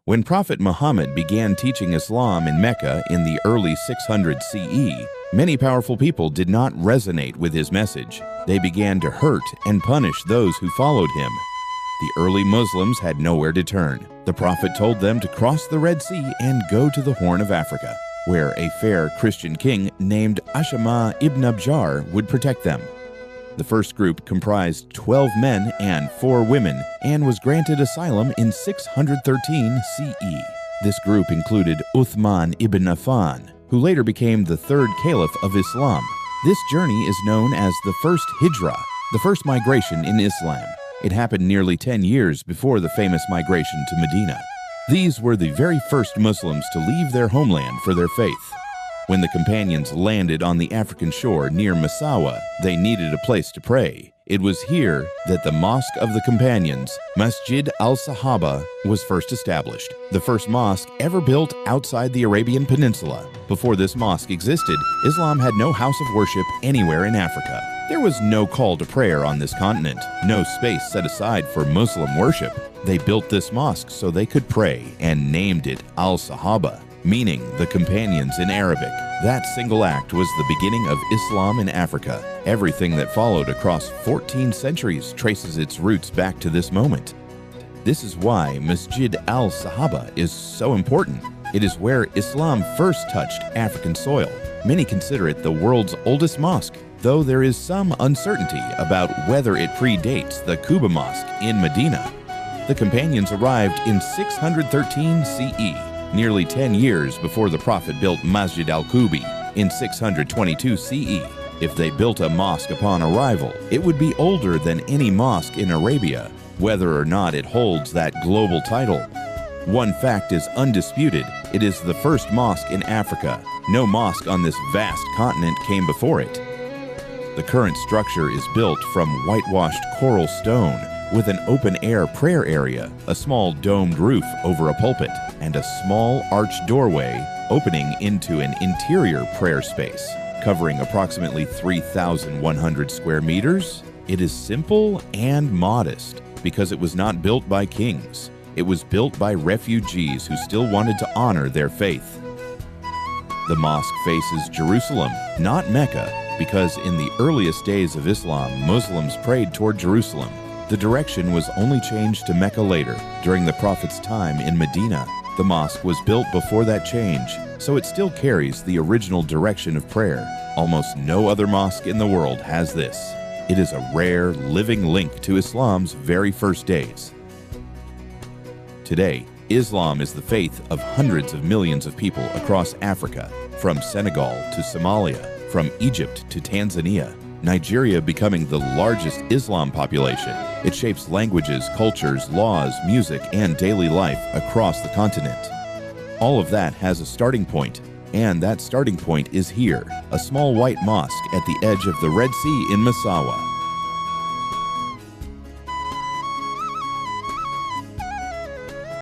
When Prophet Muhammad began teaching Islam in Mecca in the early 600 CE, many powerful people did not resonate with his message. They began to hurt and punish those who followed him. The early Muslims had nowhere to turn. The Prophet told them to cross the Red Sea and go to the Horn of Africa, where a fair Christian king named Ashama ibn Abjar would protect them. The first group comprised 12 men and 4 women and was granted asylum in 613 CE. This group included Uthman ibn Affan, who later became the 3rd caliph of Islam. This journey is known as the first Hijrah, the first migration in Islam. It happened nearly 10 years before the famous migration to Medina. These were the very first Muslims to leave their homeland for their faith. When the companions landed on the African shore near Massawa, they needed a place to pray. It was here that the Mosque of the Companions, Masjid al-Sahaba, was first established, the first mosque ever built outside the Arabian Peninsula. Before this mosque existed, Islam had no house of worship anywhere in Africa. There was no call to prayer on this continent, no space set aside for Muslim worship. They built this mosque so they could pray and named it Al-Sahaba, meaning the companions in Arabic. That single act was the beginning of Islam in Africa. Everything that followed across 14 centuries traces its roots back to this moment. This is why Masjid al-Sahaba is so important. It is where Islam first touched African soil. Many consider it the world's oldest mosque, though there is some uncertainty about whether it predates the Quba Mosque in Medina. The companions arrived in 613 CE, nearly 10 years before the Prophet built Masjid al-Qubi in 622 CE. If they built a mosque upon arrival, it would be older than any mosque in Arabia, whether or not it holds that global title. One fact is undisputed: it is the first mosque in Africa. No mosque on this vast continent came before it. The current structure is built from whitewashed coral stone, with an open-air prayer area, a small domed roof over a pulpit, and a small arched doorway opening into an interior prayer space, covering approximately 3,100 square meters. It is simple and modest because it was not built by kings. It was built by refugees who still wanted to honor their faith. The mosque faces Jerusalem, not Mecca, because in the earliest days of Islam, Muslims prayed toward Jerusalem. The direction was only changed to Mecca later, during the Prophet's time in Medina. The mosque was built before that change, so it still carries the original direction of prayer. Almost no other mosque in the world has this. It is a rare, living link to Islam's very first days. Today, Islam is the faith of hundreds of millions of people across Africa, from Senegal to Somalia, from Egypt to Tanzania, Nigeria becoming the largest Islam population. It shapes languages, cultures, laws, music, and daily life across the continent. All of that has a starting point, and that starting point is here, a small white mosque at the edge of the Red Sea in Massawa.